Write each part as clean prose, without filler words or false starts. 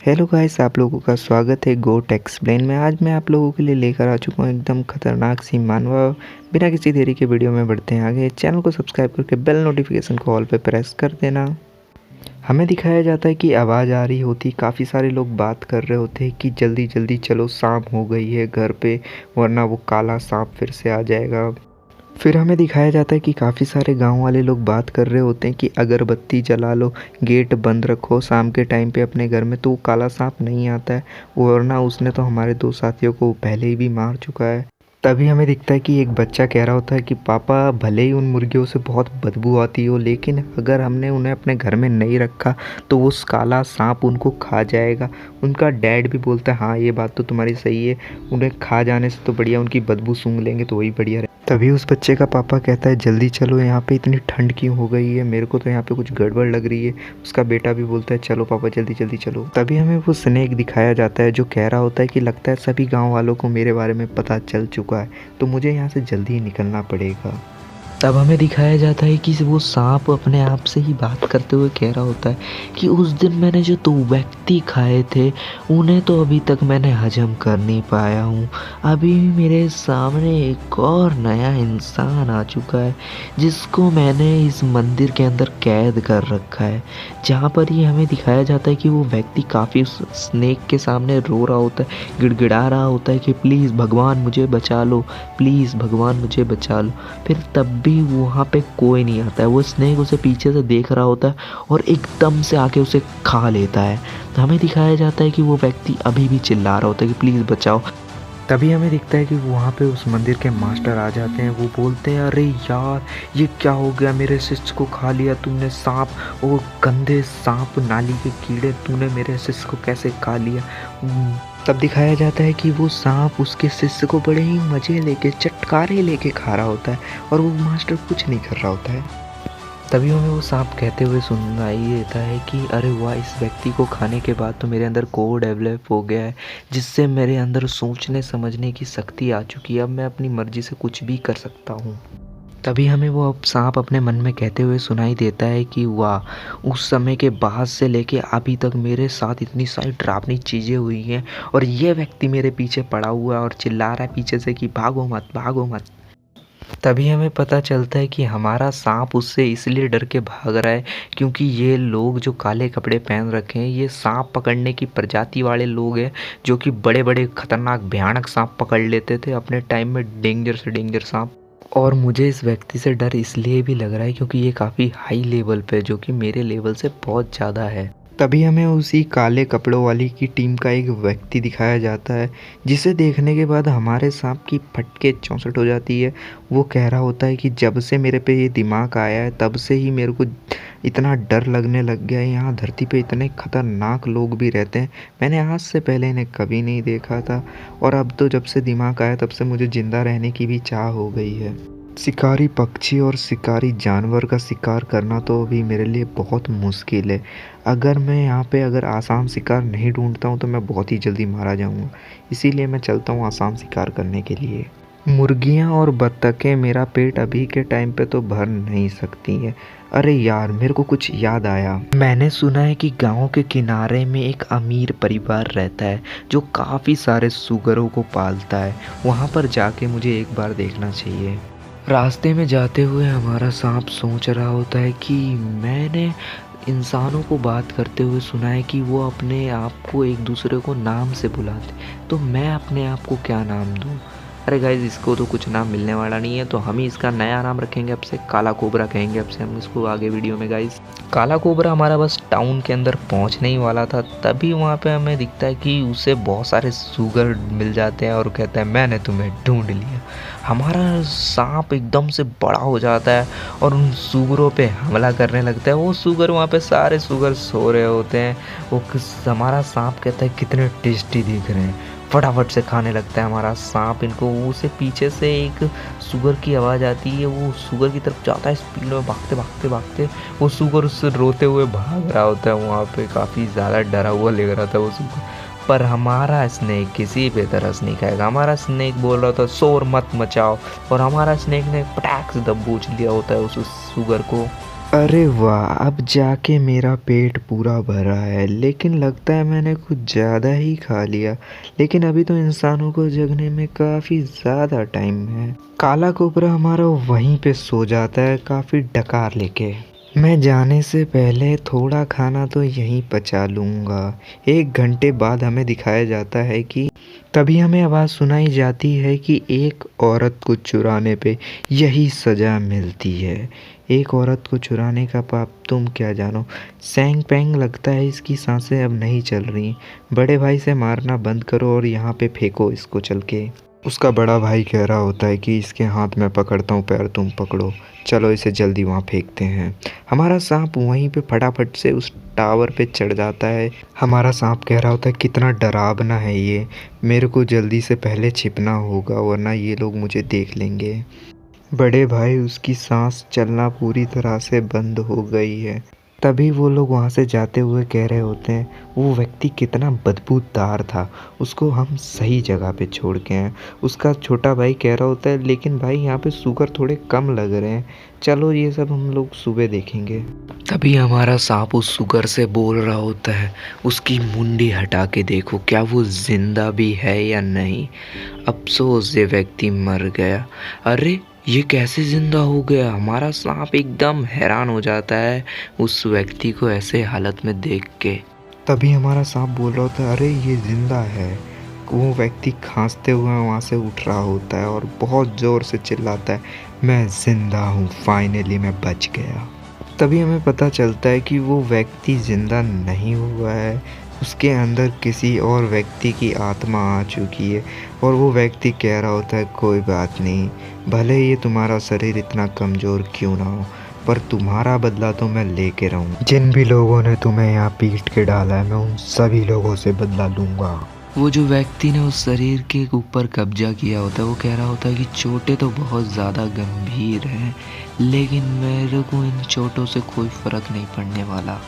Hello guys, आप लोगों का स्वागत है गोट एक्सप्लेन में। आज मैं आप लोगों के लिए लेकर आ चुका हूँ एकदम खतरनाक सी मानवा। बिना किसी देरी के वीडियो में बढ़ते हैं आगे। चैनल को सब्सक्राइब करके बेल नोटिफिकेशन को ऑल पे प्रेस कर देना। हमें दिखाया जाता है कि आवाज़ आ रही होती, काफ़ी सारे लोग बात कर रहे होते हैं कि जल्दी जल्दी चलो, शाम हो गई है घर पे, वरना वो काला सांप फिर से आ जाएगा। फिर हमें दिखाया जाता है कि काफ़ी सारे गांव वाले लोग बात कर रहे होते हैं कि अगरबत्ती जला लो, गेट बंद रखो शाम के टाइम पे अपने घर में, तो वो काला सांप नहीं आता है, वरना उसने तो हमारे दो साथियों को पहले ही भी मार चुका है। तभी हमें दिखता है कि एक बच्चा कह रहा होता है कि पापा, भले ही उन मुर्गियों से बहुत बदबू आती हो, लेकिन अगर हमने उन्हें अपने घर में नहीं रखा तो वो काला सांप उनको खा जाएगा। उनका डैड भी बोलता है हाँ, ये बात तो तुम्हारी सही है, उन्हें खा जाने से तो बढ़िया उनकी बदबू सूंघ लेंगे तो वही बढ़िया रहे। तभी उस बच्चे का पापा कहता है जल्दी चलो, यहाँ पे इतनी ठंड क्यों हो गई है, मेरे को तो यहाँ पे कुछ गड़बड़ लग रही है। उसका बेटा भी बोलता है चलो पापा, जल्दी जल्दी चलो। तभी हमें वो स्नेक दिखाया जाता है जो कह रहा होता है कि लगता है सभी गांव वालों को मेरे बारे में पता चल चुका है, तो मुझे यहाँ से जल्दी ही निकलना पड़ेगा। तब हमें दिखाया जाता है कि वो सांप अपने आप से ही बात करते हुए कह रहा होता है कि उस दिन मैंने जो 2 व्यक्ति खाए थे, उन्हें तो अभी तक मैंने हजम कर नहीं पाया हूँ। अभी मेरे सामने एक और नया इंसान आ चुका है जिसको मैंने इस मंदिर के अंदर कैद कर रखा है। जहाँ पर ये हमें दिखाया जाता है कि वो व्यक्ति काफ़ी उस स्नेक के सामने रो रहा होता है, गिड़गिड़ा रहा होता है कि प्लीज़ भगवान मुझे बचा लो, प्लीज़ भगवान मुझे बचा लो। फिर तब भी वहाँ पे कोई नहीं आता है। वो स्नेक उसे पीछे से देख रहा होता है और एकदम से आके उसे खा लेता है। तो हमें दिखाया जाता है कि वो व्यक्ति अभी भी चिल्ला रहा होता है कि प्लीज़ बचाओ। तभी हमें दिखता है कि वहाँ पे उस मंदिर के मास्टर आ जाते हैं। वो बोलते हैं अरे यार, ये क्या हो गया, मेरे शिष्य को खा लिया तुमने, सांप, वो गंदे सांप, नाली के कीड़े, तूने मेरे शिष्य को कैसे खा लिया। तब दिखाया जाता है कि वो सांप उसके शिष्य को बड़े ही मज़े लेके, चटकारे लेके खा रहा होता है और वो मास्टर कुछ नहीं कर रहा होता है। तभी हमें वो सांप कहते हुए सुनाई देता है कि अरे वाह, इस व्यक्ति को खाने के बाद तो मेरे अंदर कोड डेवलप हो गया है, जिससे मेरे अंदर सोचने समझने की शक्ति आ चुकी है। अब मैं अपनी मर्जी से कुछ भी कर सकता हूँ। तभी हमें वो सांप अपने मन में कहते हुए सुनाई देता है कि वाह, उस समय के बाद से लेके अभी तक मेरे साथ इतनी सारी डरावनी चीज़ें हुई हैं और ये व्यक्ति मेरे पीछे पड़ा हुआ है और चिल्ला रहा है पीछे से कि भागो मत, भागो मत। तभी हमें पता चलता है कि हमारा सांप उससे इसलिए डर के भाग रहा है क्योंकि ये लोग जो काले कपड़े पहन रखे हैं, ये सांप पकड़ने की प्रजाति वाले लोग हैं जो कि बड़े बड़े खतरनाक भयानक सांप पकड़ लेते थे अपने टाइम में, डेंजर से डेंजर सांप। और मुझे इस व्यक्ति से डर इसलिए भी लग रहा है क्योंकि ये काफ़ी हाई लेवल पे, जो कि मेरे लेवल से बहुत ज़्यादा है। तभी हमें उसी काले कपड़ों वाली की टीम का एक व्यक्ति दिखाया जाता है जिसे देखने के बाद हमारे सांप की फटके चौंसठ हो जाती है। वो कह रहा होता है कि जब से मेरे पे ये दिमाग आया है तब से ही मेरे को इतना डर लगने लग गया है। यहाँ धरती पे इतने खतरनाक लोग भी रहते हैं, मैंने आज से पहले इन्हें कभी नहीं देखा था, और अब तो जब से दिमाग आया तब से मुझे ज़िंदा रहने की भी चाह हो गई है। शिकारी पक्षी और शिकारी जानवर का शिकार करना तो अभी मेरे लिए बहुत मुश्किल है। अगर मैं यहाँ पे आसान शिकार नहीं ढूंढता हूँ तो मैं बहुत ही जल्दी मारा जाऊँगा, इसीलिए मैं चलता हूँ आसान शिकार करने के लिए। मुर्गियाँ और बत्तखें मेरा पेट अभी के टाइम पे तो भर नहीं सकती हैं। अरे यार, मेरे को कुछ याद आया। मैंने सुना है कि गांव के किनारे में एक अमीर परिवार रहता है जो काफ़ी सारे सुअरों को पालता है। वहाँ पर जाके मुझे एक बार देखना चाहिए। रास्ते में जाते हुए हमारा सांप सोच रहा होता है कि मैंने इंसानों को बात करते हुए सुना है कि वो अपने आप को एक दूसरे को नाम से बुलाते, तो मैं अपने आप को क्या नाम दूँ। अरे गाइज, इसको तो कुछ नाम मिलने वाला नहीं है, तो हम ही इसका नया नाम रखेंगे, अब से काला कोबरा कहेंगे अब से हम इसको आगे वीडियो में। गाइज, काला कोबरा हमारा बस टाउन के अंदर पहुंचने ही वाला था, तभी वहाँ पे हमें दिखता है कि उसे बहुत सारे सुगर मिल जाते हैं और कहता है मैंने तुम्हें ढूंढ लिया। हमारा सांप एकदम से बड़ा हो जाता है और उन सुगरों पे हमला करने लगता है। वो सुगर, वहाँ पे सारे सुगर सो रहे होते हैं। हमारा सांप कहता है कितने टेस्टी दिख रहे हैं, फटाफट से खाने लगता है हमारा सांप इनको। उसे पीछे से एक सुगर की आवाज़ आती है, वो सुगर की तरफ जाता है स्पीड में, भागते भागते भागते। वो सुगर उससे रोते हुए भाग रहा होता है, वहाँ पे काफ़ी ज़्यादा डरा हुआ लग रहा था वो सुगर। पर हमारा स्नेक किसी पे तरस नहीं खाएगा। हमारा स्नेक बोल रहा था शोर मत मचाओ, और हमारा स्नेक ने पटाख से दबोच लिया होता है उस सुगर को। अरे वाह! अब जाके मेरा पेट पूरा भरा है, लेकिन लगता है मैंने कुछ ज़्यादा ही खा लिया। लेकिन अभी तो इंसानों को जगने में काफ़ी ज़्यादा टाइम है। काला कोबरा हमारा वहीं पे सो जाता है काफ़ी डकार लेके। मैं जाने से पहले थोड़ा खाना तो यहीं पचा लूँगा। 1 घंटे बाद हमें दिखाया जाता है कि तभी हमें आवाज़ सुनाई जाती है कि एक औरत को चुराने पे यही सज़ा मिलती है। एक औरत को चुराने का पाप तुम क्या जानो। सैंग-पैंग लगता है इसकी साँसें अब नहीं चल रही। बड़े भाई से मारना बंद करो और यहाँ पे फेंको इसको चल के। उसका बड़ा भाई कह रहा होता है कि इसके हाथ मैं पकड़ता हूँ, पैर तुम पकड़ो। चलो इसे जल्दी वहाँ फेंकते हैं। हमारा साँप वहीं पे फटाफट से उस टावर पे चढ़ जाता है। हमारा साँप कह रहा होता है कितना डरावना है ये, मेरे को जल्दी से पहले छिपना होगा वरना ये लोग मुझे देख लेंगे। बड़े भाई उसकी सांस चलना पूरी तरह से बंद हो गई है। तभी वो लोग वहाँ से जाते हुए कह रहे होते हैं वो व्यक्ति कितना बदबूदार था, उसको हम सही जगह पे छोड़ के आए। उसका छोटा भाई कह रहा होता है लेकिन भाई यहाँ पे शुगर थोड़े कम लग रहे हैं, चलो ये सब हम लोग सुबह देखेंगे। तभी हमारा सांप उस शुगर से बोल रहा होता है उसकी मुंडी हटा के देखो क्या वो जिंदा भी है या नहीं। अफसोस ये व्यक्ति मर गया। अरे ये कैसे ज़िंदा हो गया? हमारा सांप एकदम हैरान हो जाता है उस व्यक्ति को ऐसे हालत में देख के। तभी हमारा सांप बोल रहा होता है अरे ये ज़िंदा है। वो व्यक्ति खांसते हुए वहाँ से उठ रहा होता है और बहुत ज़ोर से चिल्लाता है मैं ज़िंदा हूँ, फाइनली मैं बच गया। तभी हमें पता चलता है कि वो व्यक्ति ज़िंदा नहीं हुआ है, उसके अंदर किसी और व्यक्ति की आत्मा आ चुकी है और वो व्यक्ति कह रहा होता है कोई बात नहीं, भले ही तुम्हारा शरीर इतना कमज़ोर क्यों ना हो, पर तुम्हारा बदला तो मैं लेके रहूँगा। जिन भी लोगों ने तुम्हें यहाँ पीट के डाला है मैं उन सभी लोगों से बदला लूँगा। वो जो व्यक्ति ने उस शरीर के ऊपर कब्जा किया होता है वो कह रहा होता है कि चोटें तो बहुत ज़्यादा गंभीर हैं, लेकिन मेरे को इन चोटों से कोई फ़र्क नहीं पड़ने वाला।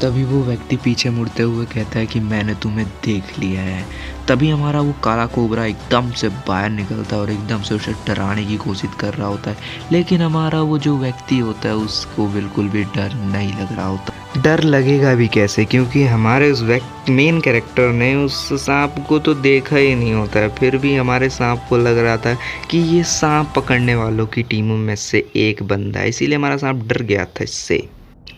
तभी वो व्यक्ति पीछे मुड़ते हुए कहता है कि मैंने तुम्हें देख लिया है। तभी हमारा वो काला कोबरा एकदम से बाहर निकलता है और एकदम से उसे डराने की कोशिश कर रहा होता है, लेकिन हमारा वो जो व्यक्ति होता है उसको बिल्कुल भी डर नहीं लग रहा होता। डर लगेगा भी कैसे, क्योंकि हमारे उस मेन कैरेक्टर ने उस सांप को तो देखा ही नहीं होता है, फिर भी हमारे सांप को लग रहा था कि ये सांप पकड़ने वालों की टीमों में से एक बंदा है, इसीलिए हमारा सांप डर गया था इससे।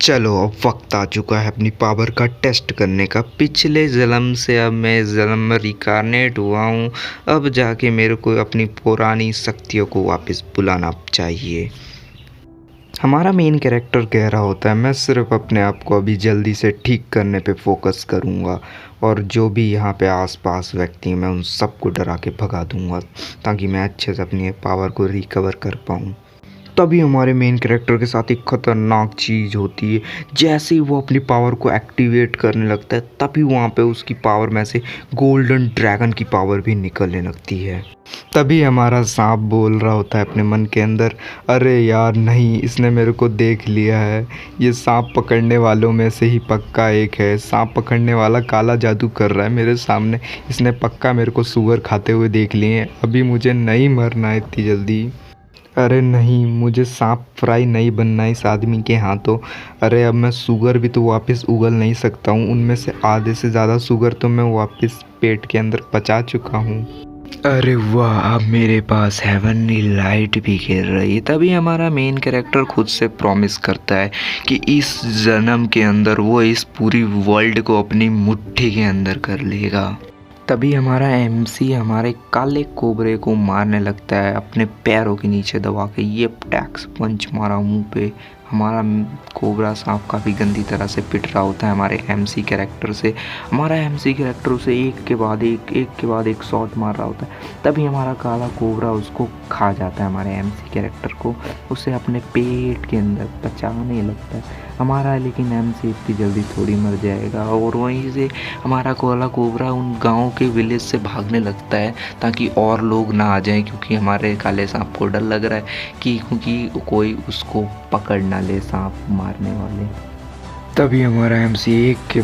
चलो अब वक्त आ चुका है अपनी पावर का टेस्ट करने का। पिछले जन्म से अब मैं इस जन्म में रिकारनेट हुआ हूँ, अब जाके मेरे को अपनी पुरानी शक्तियों को वापस बुलाना चाहिए। हमारा मेन कैरेक्टर कह रहा होता है मैं सिर्फ अपने आप को अभी जल्दी से ठीक करने पे फोकस करूँगा और जो भी यहाँ पे आसपास व्यक्ति हैं मैं उन सबको डरा के भगा दूँगा ताकि मैं अच्छे से अपनी पावर को रिकवर कर पाऊँ। तभी हमारे मेन कैरेक्टर के साथ एक ख़तरनाक चीज़ होती है। जैसे ही वो अपनी पावर को एक्टिवेट करने लगता है तभी वहाँ पे उसकी पावर में से गोल्डन ड्रैगन की पावर भी निकलने लगती है। तभी हमारा सांप बोल रहा होता है अपने मन के अंदर अरे यार नहीं, इसने मेरे को देख लिया है, ये सांप पकड़ने वालों में से ही पक्का एक है। सांप पकड़ने वाला काला जादू कर रहा है मेरे सामने, इसने पक्का मेरे को सुअर खाते हुए देख लिए हैं। अभी मुझे नहीं मरना है इतनी जल्दी। अरे नहीं, मुझे सांप फ्राई नहीं बनना है इस आदमी के हाथों। अरे अब मैं शुगर भी तो वापस उगल नहीं सकता हूँ, उनमें से आधे से ज़्यादा शुगर तो मैं वापस पेट के अंदर पचा चुका हूँ। अरे वाह, अब मेरे पास हेवनली लाइट भी गिर रही है। तभी हमारा मेन कैरेक्टर खुद से प्रॉमिस करता है कि इस जन्म के अंदर वो इस पूरी वर्ल्ड को अपनी मुट्ठी के अंदर कर लेगा। तभी हमारा एमसी हमारे काले कोबरे को मारने लगता है अपने पैरों के नीचे दबा के। ये टैक्स पंच मारा मुंह पे। हमारा कोबरा सांप काफ़ी गंदी तरह से पिट रहा होता है हमारे एमसी कैरेक्टर से। हमारा एमसी कैरेक्टर उसे एक के बाद एक शॉट मार रहा होता है। तभी हमारा काला कोबरा उसको खा जाता है, हमारे एमसी कैरेक्टर को उसे अपने पेट के अंदर पचाने लगता है। हमारा लेकिन एमसी इतनी जल्दी थोड़ी मर जाएगा और वहीं से हमारा काला कोबरा उन गाँव के विलेज से भागने लगता है ताकि और लोग ना आ जाएं, क्योंकि हमारे काले सांप को डर लग रहा है कि क्योंकि कोई उसको पकड़ ना ले सांप मारने वाले। तभी हमारा एमसी एक के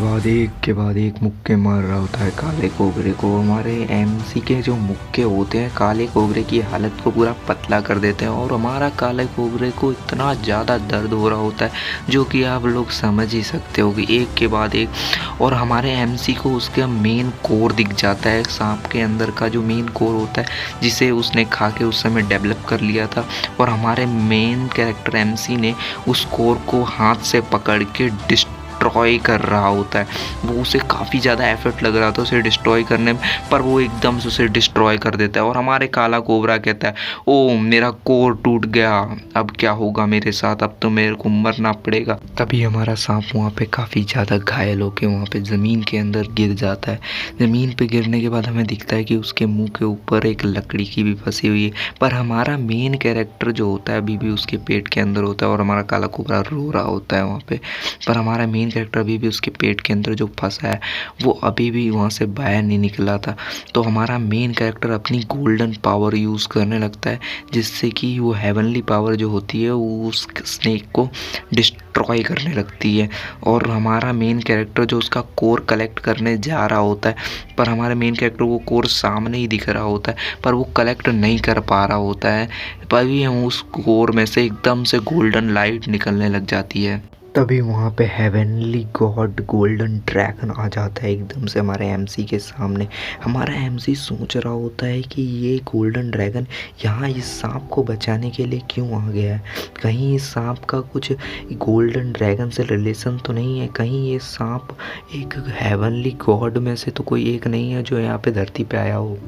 बाद एक मुक्के मार रहा होता है काले कोबरे को। हमारे एमसी के जो मुक्के होते हैं काले कोबरे की हालत को पूरा पतला कर देते हैं और हमारा काले कोबरे को इतना ज़्यादा दर्द हो रहा होता है जो कि आप लोग समझ ही सकते हो कि एक के बाद एक। और हमारे एमसी को उसका मेन कोर दिख जाता है, सांप के अंदर का जो मेन कोर होता है जिसे उसने खा के उस समय डेवलप कर लिया था। और हमारे मेन कैरेक्टर एमसी ने उस कोर को हाथ से पकड़ के डिस्ट्रॉय कर रहा होता है। वो उसे काफ़ी ज़्यादा एफर्ट लग रहा था उसे डिस्ट्रॉय करने में, पर वो एकदम से उसे डिस्ट्रॉय कर देता है। और हमारे काला कोबरा कहता है, ओ मेरा कोर टूट गया, अब क्या होगा मेरे साथ, अब तो मेरे को मरना पड़ेगा। तभी हमारा सांप वहाँ पे काफ़ी ज़्यादा घायल होकर वहाँ पे ज़मीन के अंदर गिर जाता है। ज़मीन पे गिरने के बाद हमें दिखता है कि उसके मुंह के ऊपर एक लकड़ी की भी फंसी हुई है, पर हमारा मेन कैरेक्टर जो होता है अभी भी उसके पेट के अंदर होता है और हमारा काला कोबरा रो रहा होता है वहाँ पे। पर हमारा मेन कैरेक्टर अभी भी उसके पेट के अंदर जो फंसा है वो अभी भी वहाँ से बाहर नहीं निकला था। तो हमारा मेन कैरेक्टर अपनी गोल्डन पावर यूज़ करने लगता है जिससे कि वो हेवनली पावर जो होती है वो उस स्नेक को डिस्ट्रॉय करने लगती है। और हमारा मेन कैरेक्टर जो उसका कोर कलेक्ट करने जा रहा होता है, पर हमारे मेन कैरेक्टर को कोर सामने ही दिख रहा होता है पर वो कलेक्ट नहीं कर पा रहा होता है। तभी हम उस कोर में से एकदम से गोल्डन लाइट निकलने लग जाती है। तभी वहाँ पे हेवनली गॉड गोल्डन ड्रैगन आ जाता है एकदम से हमारे एमसी के सामने। हमारा एमसी सोच रहा होता है कि ये गोल्डन ड्रैगन यहाँ इस सांप को बचाने के लिए क्यों आ गया है, कहीं इस सांप का कुछ गोल्डन ड्रैगन से रिलेशन तो नहीं है, कहीं ये सांप एक हेवनली गॉड में से तो कोई एक नहीं है जो यहाँ पे धरती पे आया हो।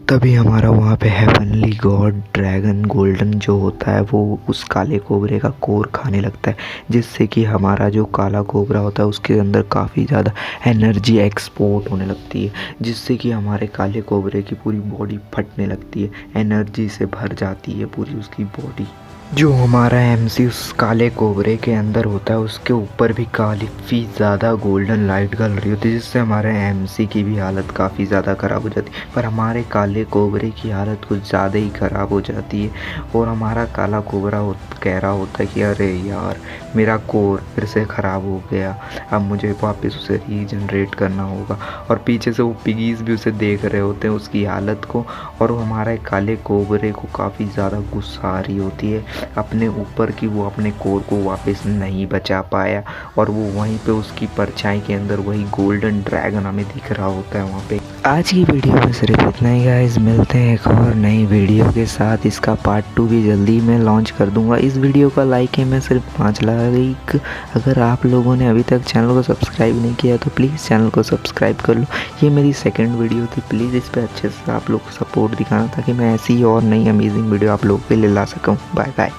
तभी हमारा वहाँ पे हेवनली गॉड ड्रैगन गोल्डन जो होता है वो उस काले कोबरे का कोर खाने लगता है जिससे कि हमारा जो काला कोबरा होता है उसके अंदर काफ़ी ज़्यादा एनर्जी एक्सपोर्ट होने लगती है जिससे कि हमारे काले कोबरे की पूरी बॉडी फटने लगती है, एनर्जी से भर जाती है पूरी उसकी बॉडी। जो हमारा एमसी उस काले कोबरे के अंदर होता है उसके ऊपर भी काफ़ी ज़्यादा गोल्डन लाइट गल रही होती है जिससे हमारे एमसी की भी हालत काफ़ी ज़्यादा ख़राब हो जाती है। पर हमारे काले कोबरे की हालत कुछ ज़्यादा ही ख़राब हो जाती है और हमारा काला कोबरा कह रहा होता है कि अरे यार मेरा कोर फिर से ख़राब हो गया, अब मुझे वापस उसे रीजनरेट करना होगा। और पीछे से वो पिगीज़ भी उसे देख रहे होते हैं उसकी हालत को, और हमारे काले कोबरे को काफ़ी ज़्यादा गुस्सा आ रही होती है अपने ऊपर कि वो अपने कोर को वापस नहीं बचा पाया और वो वहीं पे उसकी परछाई के अंदर वही गोल्डन ड्रैगन हमें दिख रहा होता है वहाँ पे। आज की वीडियो में सिर्फ इतना ही गाइस, मिलते हैं एक और नई वीडियो के साथ। इसका पार्ट 2 भी जल्दी मैं लॉन्च कर दूंगा। इस वीडियो का लाइक है मैं सिर्फ 5 लाइक। अगर आप लोगों ने अभी तक चैनल को सब्सक्राइब नहीं किया तो प्लीज़ चैनल को सब्सक्राइब कर लो। ये मेरी सेकंड वीडियो थी, प्लीज़ इस पर अच्छे से आप लोग सपोर्ट दिखाना ताकि मैं ऐसी और नई अमेजिंग वीडियो आप लोगों के लिए ला सकूँ। Bye bye.